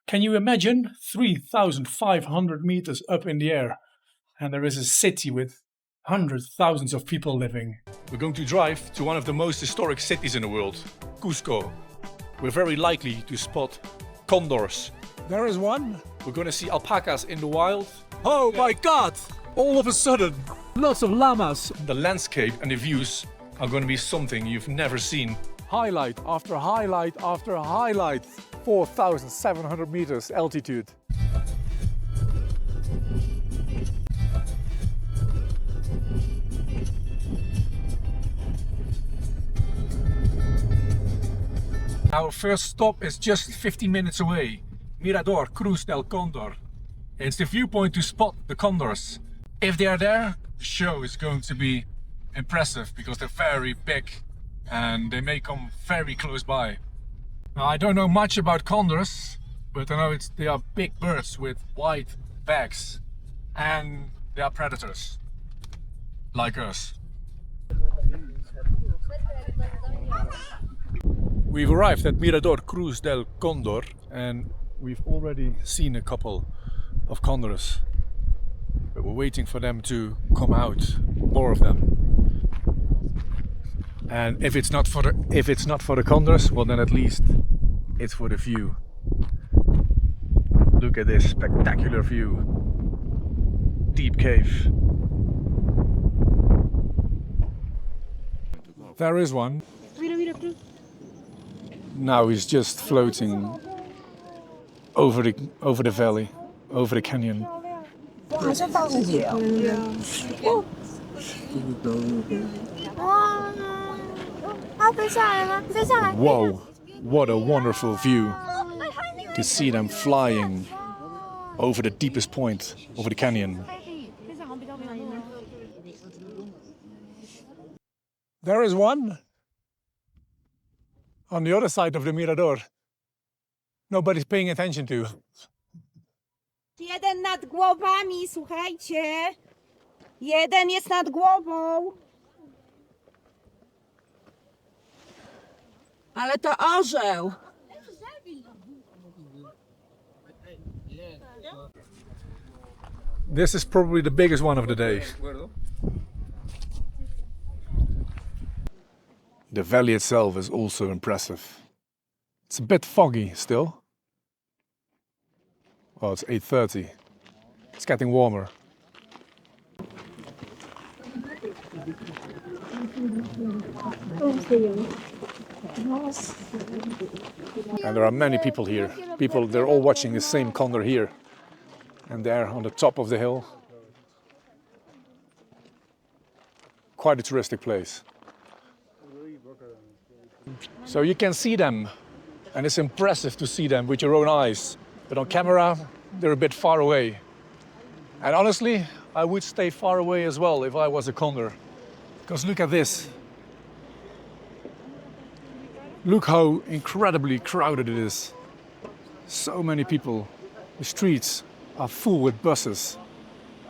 Can you imagine 3,500 meters up in the air? And there is a city with hundreds, thousands of people living. We're going to drive to one of the most historic cities in the world, Cusco. We're very likely to spot condors. There is one. We're going to see alpacas in the wild. Oh my God! All of a sudden, lots of lamas. The landscape and the views are going to be something you've never seen. Highlight after highlight after highlight. 4,700 meters altitude. Our first stop is just 15 minutes away. Mirador Cruz del Condor. It's the viewpoint to spot the condors. If they are there, the show is going to be impressive because they're very big and they may come very close by. Now, I don't know much about condors, but I know they are big birds with white backs and they are predators, like us. We've arrived at Mirador Cruz del Condor and we've already seen a couple of condors, but we're waiting for them to come out, more of them. And if it's not for the condors, well then at least it's for the view. Look at this spectacular view. Deep cave. There is one. Now he's just floating over the valley, over the canyon. Whoa, what a wonderful view to see them flying over the deepest point, over the canyon. There is one. On the other side of the Mirador. Nobody's paying attention to. Jeden nad głowami, słuchajcie. Jeden jest nad głową. Ale to orzeł. This is probably the biggest one of the day. The valley itself is also impressive. It's a bit foggy still. Well, it's 8:30. It's getting warmer. And there are many people here. They're all watching the same condor here. And there on the top of the hill. Quite a touristic place. So you can see them, and it's impressive to see them with your own eyes. But on camera, they're a bit far away. And honestly, I would stay far away as well if I was a condor. Because look at this. Look how incredibly crowded it is. So many people. The streets are full with buses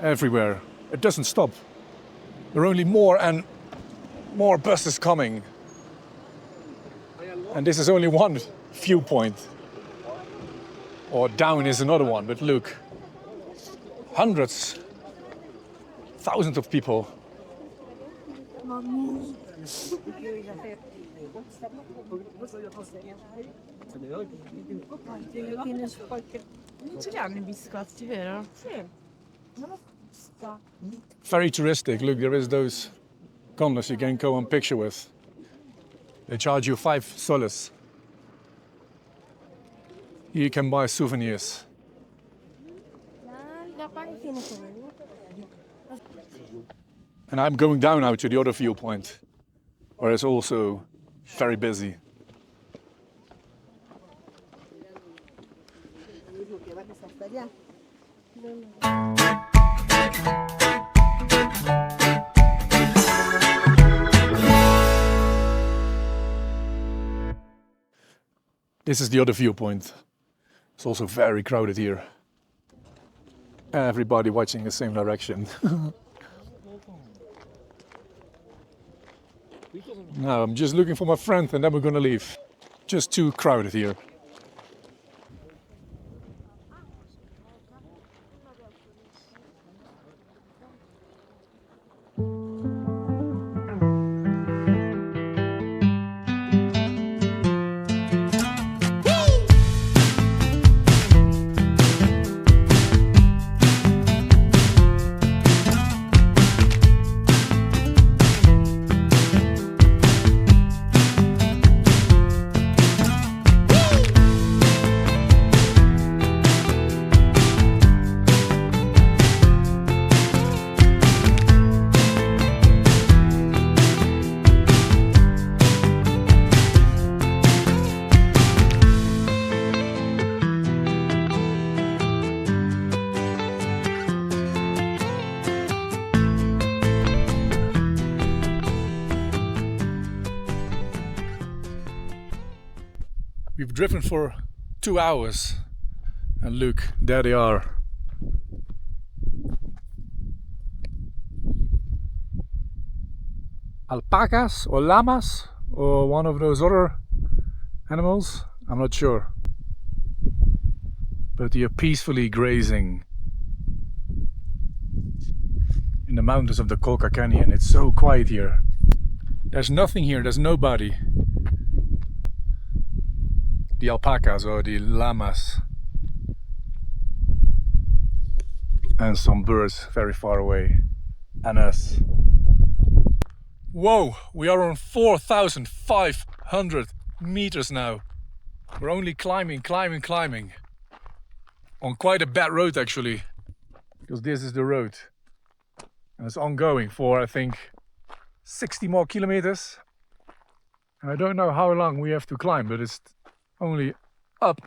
everywhere. It doesn't stop. There are only more and more buses coming. And this is only one viewpoint. Or down is another one, but look. Hundreds, thousands of people. Very touristic. Look, there is those condors you can go and picture with. They charge you 5 soles. Here you can buy souvenirs. And I'm going down now to the other viewpoint, where it's also very busy. This is the other viewpoint. It's also very crowded here. Everybody watching the same direction. Now I'm just looking for my friend and then we're gonna leave. Just too crowded here. We've driven for 2 hours and look, there they are. Alpacas or lamas or one of those other animals, I'm not sure. But they are peacefully grazing in the mountains of the Colca Canyon. It's so quiet here. There's nothing here, there's nobody. The alpacas or the lamas. And some birds very far away. And us. Whoa, we are on 4,500 meters now. We're only climbing. On quite a bad road actually. Because this is the road. And it's ongoing for I think 60 more kilometers. And I don't know how long we have to climb, but it's only up.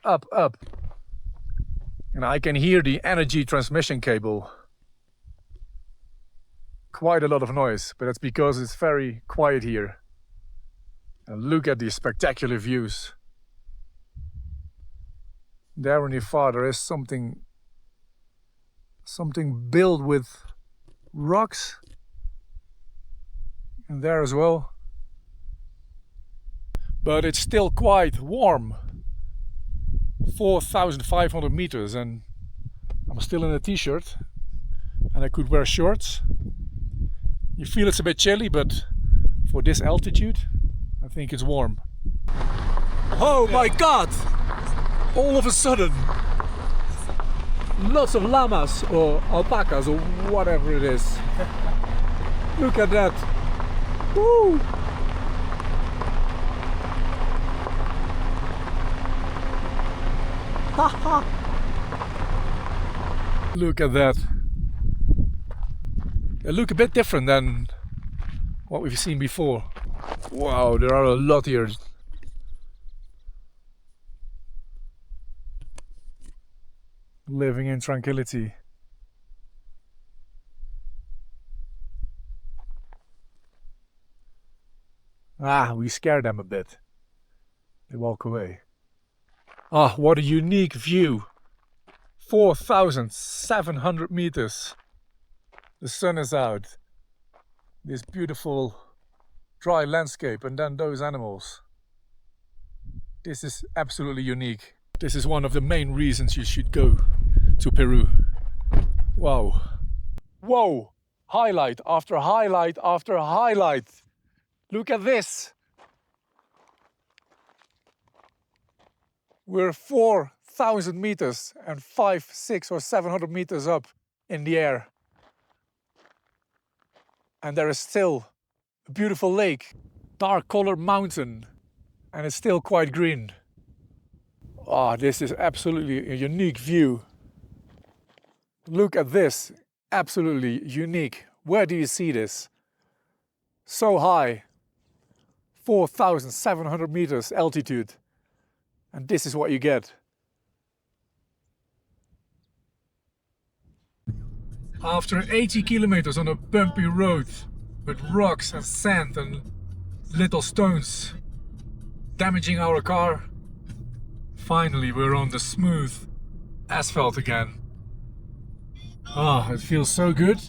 And I can hear the energy transmission cable. Quite a lot of noise, but that's because it's very quiet here. And look at these spectacular views. There in the far there is something built with rocks. And there as well. But it's still quite warm. 4,500 meters and I'm still in a t-shirt and I could wear shorts. You feel it's a bit chilly, but for this altitude I think it's warm. Oh my god! All of a sudden, lots of llamas or alpacas or whatever it is. Look at that! Woo! Look at that. They look a bit different than what we've seen before. Wow, there are a lot here. Living in tranquility. We scare them a bit. They walk away. What a unique view. 4,700 meters. The sun is out. This beautiful dry landscape and then those animals. This is absolutely unique. This is one of the main reasons you should go to Peru. Wow. Whoa! Highlight after highlight after highlight. Look at this. We're 4,000 meters and 500, 600 or 700 meters up in the air. And there is still a beautiful lake, dark colored mountain, and it's still quite green. This is absolutely a unique view. Look at this, absolutely unique. Where do you see this? So high, 4,700 meters altitude. And this is what you get. After 80 kilometers on a bumpy road with rocks and sand and little stones damaging our car, finally we're on the smooth asphalt again. It feels so good.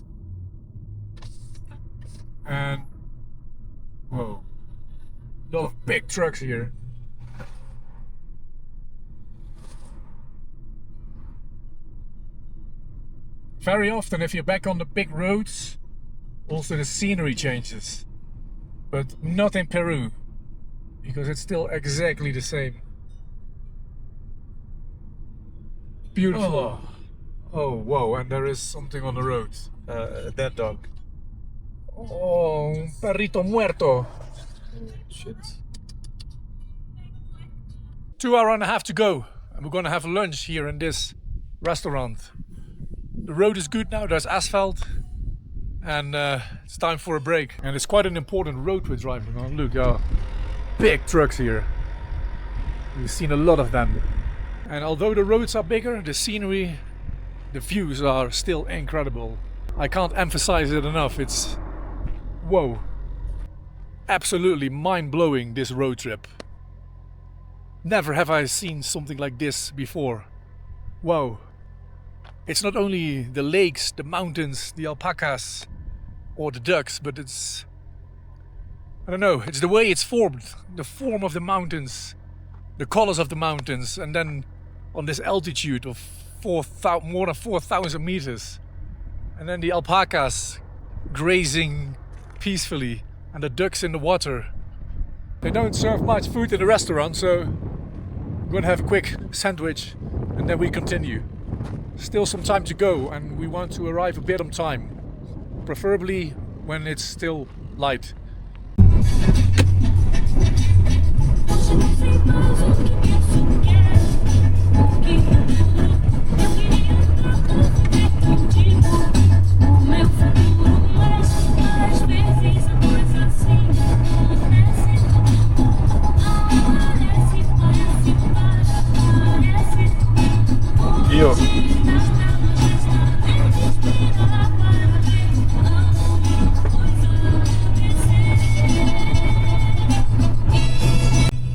And whoa, a lot of big trucks here. Very often if you're back on the big roads, also the scenery changes. But not in Peru, because it's still exactly the same. Beautiful. Oh, whoa, and there is something on the road. That dog. Oh, un perrito muerto. Shit. 2 hours and a half to go, and we're gonna have lunch here in this restaurant. The road is good now, there's asphalt, and it's time for a break. And it's quite an important road we're driving on. Look, big trucks here. We've seen a lot of them. And although the roads are bigger, the scenery, the views are still incredible. I can't emphasize it enough. It's, whoa, absolutely mind-blowing, this road trip. Never have I seen something like this before. Wow. It's not only the lakes, the mountains, the alpacas or the ducks, but it's... I don't know, it's the way it's formed. The form of the mountains, the colors of the mountains, and then on this altitude of more than 4,000 meters. And then the alpacas grazing peacefully and the ducks in the water. They don't serve much food in the restaurant, so I'm gonna have a quick sandwich and then we continue. Still some time to go and we want to arrive a bit on time. Preferably when it's still light.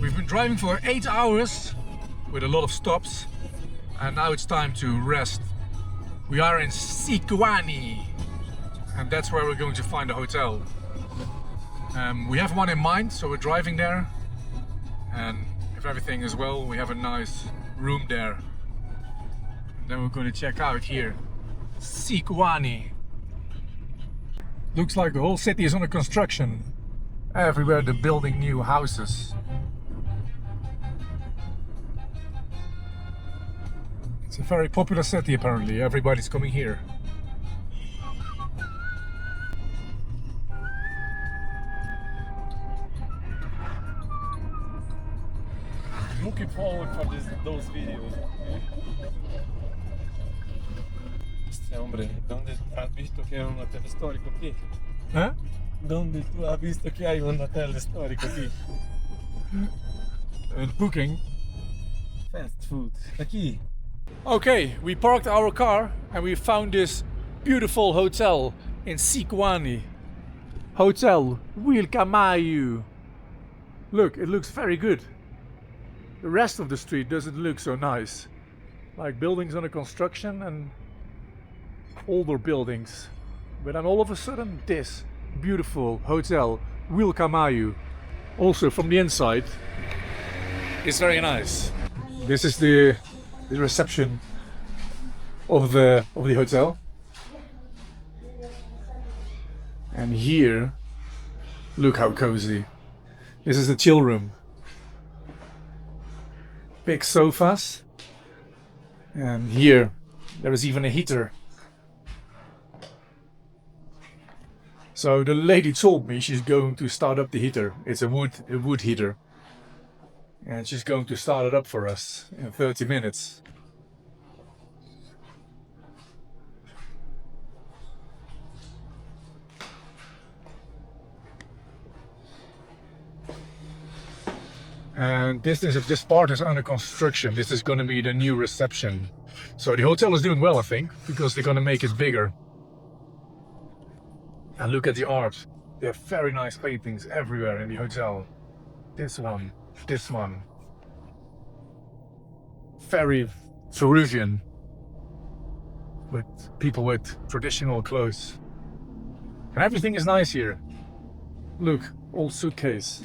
We've been driving for 8 hours with a lot of stops, and now it's time to rest. We are in Sikwani, and that's where we're going to find a hotel. We have one in mind, so we're driving there, and if everything is well, we have a nice room there. And then we're going to check out here, Sikwani. Looks like the whole city is under construction. Everywhere they're building new houses. It's a very popular city apparently, everybody's coming here. Looking forward for those videos. Este hombre, ¿dónde has visto que hay un hotel histórico aquí? Huh? ¿Dónde tú has visto que hay un hotel histórico aquí? Booking. Fast food. Aquí. Okay, we parked our car and we found this beautiful hotel in Sikwani. Hotel Wilkamayu. Look, it looks very good. The rest of the street doesn't look so nice. Like buildings under construction and older buildings. But then all of a sudden this beautiful hotel Wilkamayu. Also from the inside, it's very nice. This is the reception of the hotel. And here, look how cozy. This is the chill room. Big sofas. And here, there is even a heater. So the lady told me she's going to start up the heater. It's a wood heater. And she's going to start it up for us in 30 minutes. And this part is under construction. This is going to be the new reception. So the hotel is doing well, I think, because they're going to make it bigger. And look at the art. There are very nice paintings everywhere in the hotel. This one. Very Peruvian. With people with traditional clothes. And everything is nice here. Look, old suitcase.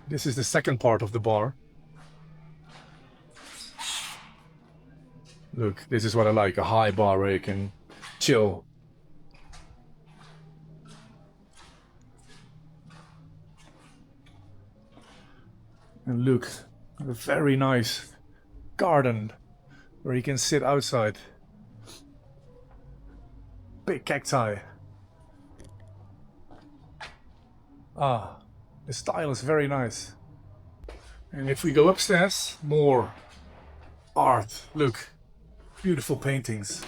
This is the second part of the bar. Look, this is what I like, a high bar where you can chill. And look, a very nice garden where you can sit outside. Big cacti. Ah, the style is very nice. And if we go upstairs, more art. Look, beautiful paintings.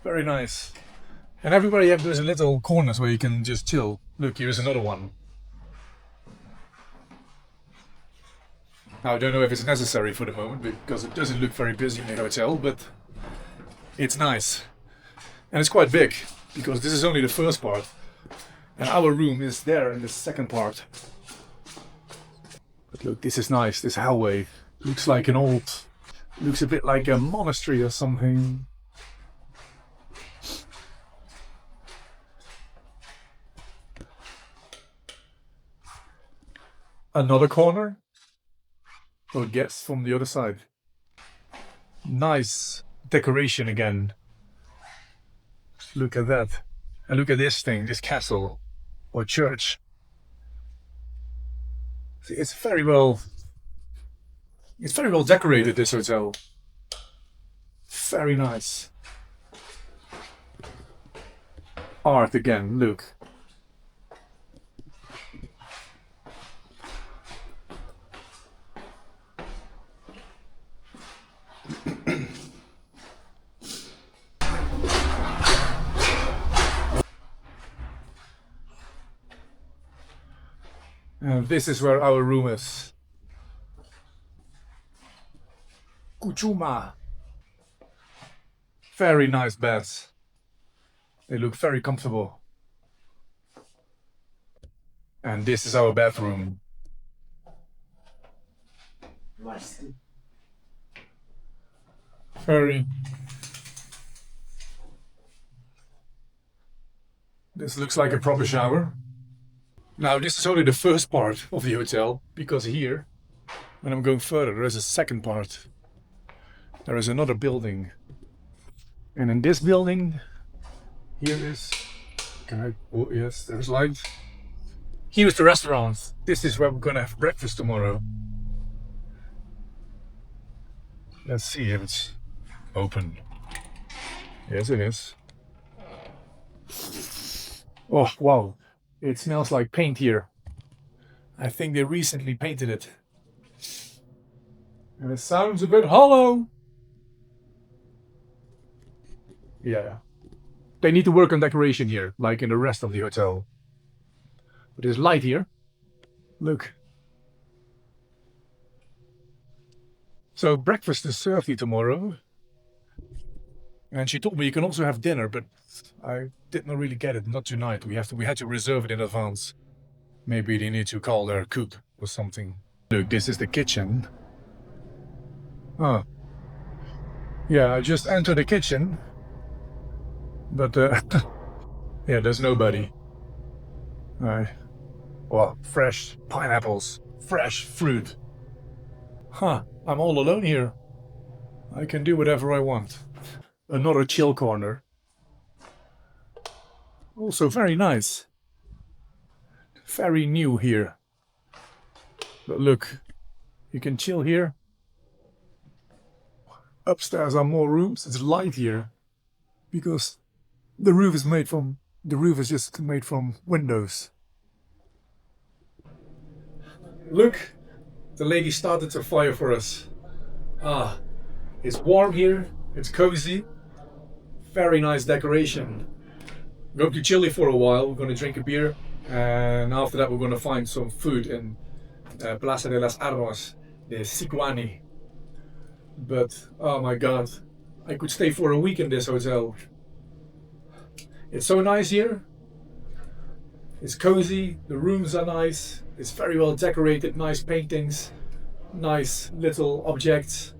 Very nice. And everywhere you have those little corners where you can just chill. Look, here's another one. Now, I don't know if it's necessary for the moment because it doesn't look very busy in the hotel, but it's nice. And it's quite big because this is only the first part. And our room is there in the second part. But look, this is nice, this hallway. Looks like an old... Looks a bit like a monastery or something. Another corner. Or guess from the other side. Nice decoration again. Look at that. And look at this thing, this castle or church. See, it's very well decorated, this hotel. Very nice. Art again, look. And this is where our room is. Kuchuma. Very nice beds. They look very comfortable. And this is our bathroom. Very. This looks like a proper shower. Now this is only the first part of the hotel, because here, when I'm going further, there is a second part. There is another building. And in this building, here is... Oh yes, there's light. Here's the restaurant. This is where we're gonna have breakfast tomorrow. Let's see if it's open. Yes, it is. Oh, wow. It smells like paint here. I think they recently painted it. And it sounds a bit hollow. Yeah. They need to work on decoration here, like in the rest of the hotel. But there's light here. Look. So breakfast is served here tomorrow. And she told me you can also have dinner, but I did not really get it. Not tonight. We had to reserve it in advance. Maybe they need to call their cook or something. Look, this is the kitchen. Oh. Yeah, I just entered the kitchen. But, yeah, there's nobody. Alright. Well, fresh pineapples. Fresh fruit. Huh, I'm all alone here. I can do whatever I want. Another chill corner. Also very nice. Very new here. But look, you can chill here. Upstairs are more rooms. It's light here because the roof is just made from windows. Look, the lady started a fire for us. Ah, it's warm here. It's cozy. Very nice decoration. We're going to chill for a while. We're going to drink a beer, and after that we're going to find some food in Plaza de las Armas, the Sicuani. But oh my god, I could stay for a week in this hotel. It's so nice here. It's cozy, the rooms are nice, it's very well decorated, nice paintings, nice little objects.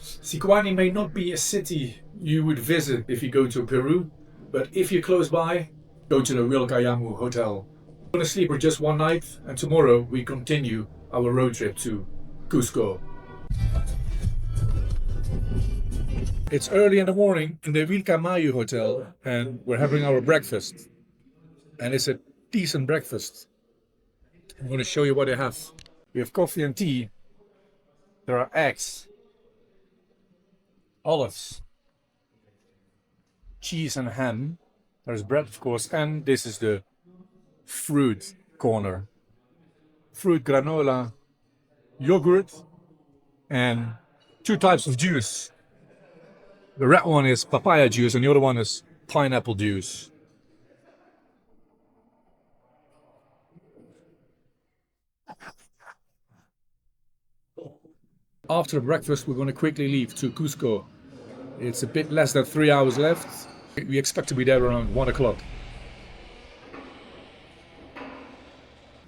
Sicuani may not be a city you would visit if you go to Peru, but if you're close by, go to the Wilcayamu Hotel. We're gonna sleep for just one night, and tomorrow we continue our road trip to Cusco. It's early in the morning in the Wilcayamu Hotel, and we're having our breakfast. And it's a decent breakfast. I'm going to show you what they have. We have coffee and tea. There are eggs, olives, cheese and ham. There's bread, of course, and this is the fruit corner. Fruit granola, yogurt, and two types of juice. The red one is papaya juice and the other one is pineapple juice. After breakfast, we're going to quickly leave to Cusco. It's a bit less than 3 hours left. We expect to be there around 1 o'clock.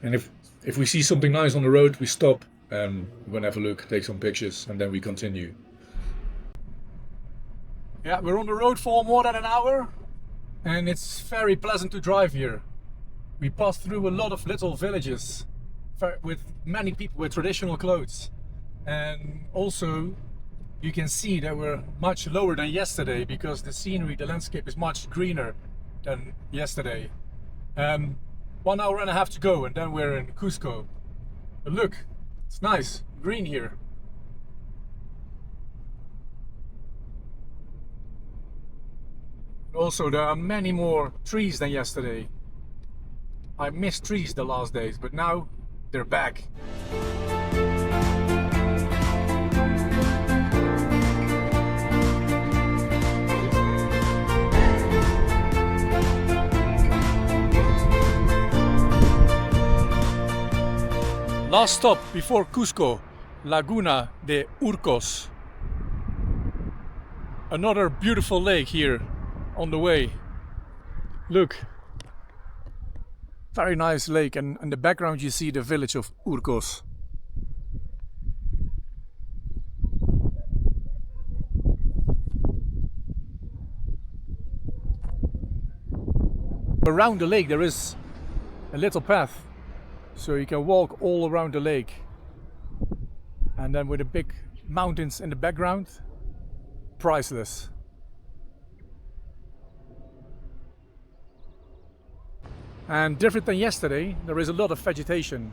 And if we see something nice on the road, we stop and we're gonna have a look, take some pictures, and then we continue. Yeah, we're on the road for more than an hour, and it's very pleasant to drive here. We passed through a lot of little villages with many people with traditional clothes, and also you can see that we're much lower than yesterday because the scenery, the landscape is much greener than yesterday. 1 hour and a half to go and then we're in Cusco. But look, it's nice, green here. Also, there are many more trees than yesterday. I missed trees the last days, but now they're back. Last stop before Cusco, Laguna de Urcos. Another beautiful lake here on the way. Look, very nice lake, and in the background you see the village of Urcos. Around the lake there is a little path, so you can walk all around the lake, and then with the big mountains in the background, priceless. And different than yesterday, there is a lot of vegetation,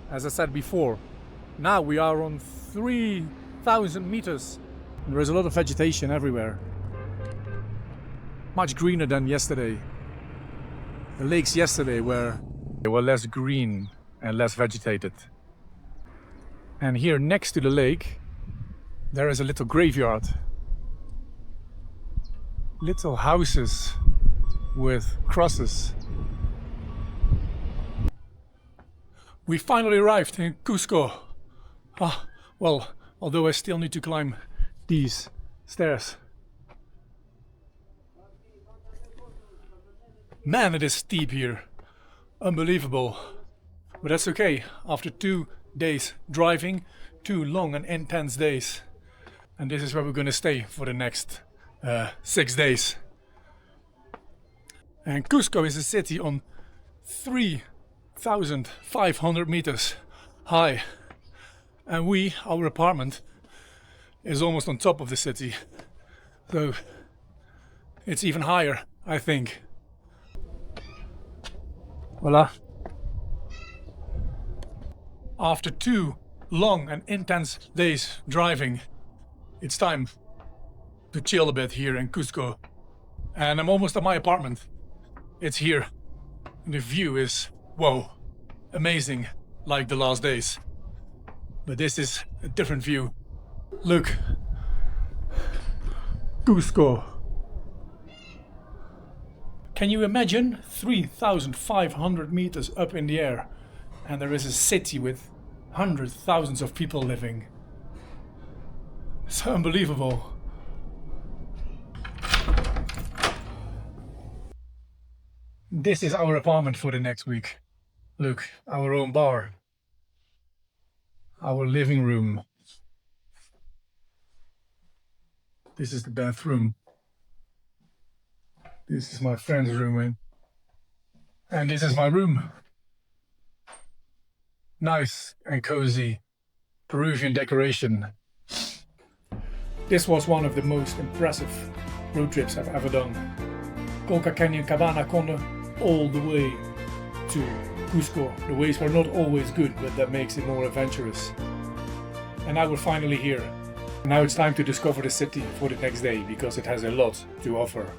as I said before. Now we are on 3,000 meters. There is a lot of vegetation everywhere. Much greener than yesterday. The lakes yesterday were less green and less vegetated. And here next to the lake, there is a little graveyard. Little houses with crosses. We finally arrived in Cusco. Well, although I still need to climb these stairs. Man, it is steep here. Unbelievable. But that's okay. After 2 days driving, 2 long and intense days. And this is where we're gonna stay for the next 6 days. And Cusco is a city on 3,500 meters high, and our apartment is almost on top of the city, so it's even higher, I think. Voila. After 2 long and intense days driving, it's time to chill a bit here in Cusco, and I'm almost at my apartment. It's here, and the view is, whoa, amazing, like the last days. But this is a different view. Look, Cusco. Can you imagine 3,500 meters up in the air, and there is a city with hundreds, thousands of people living? It's unbelievable. This is our apartment for the next week. Look, our own bar, our living room. This is the bathroom. This is my friend's room, and this is my room. Nice and cozy Peruvian decoration. This was one of the most impressive road trips I've ever done. Colca Canyon, Cabanaconde, all the way to Cusco. The ways were not always good, but that makes it more adventurous. And now we're finally here. Now it's time to discover the city for the next day, because it has a lot to offer.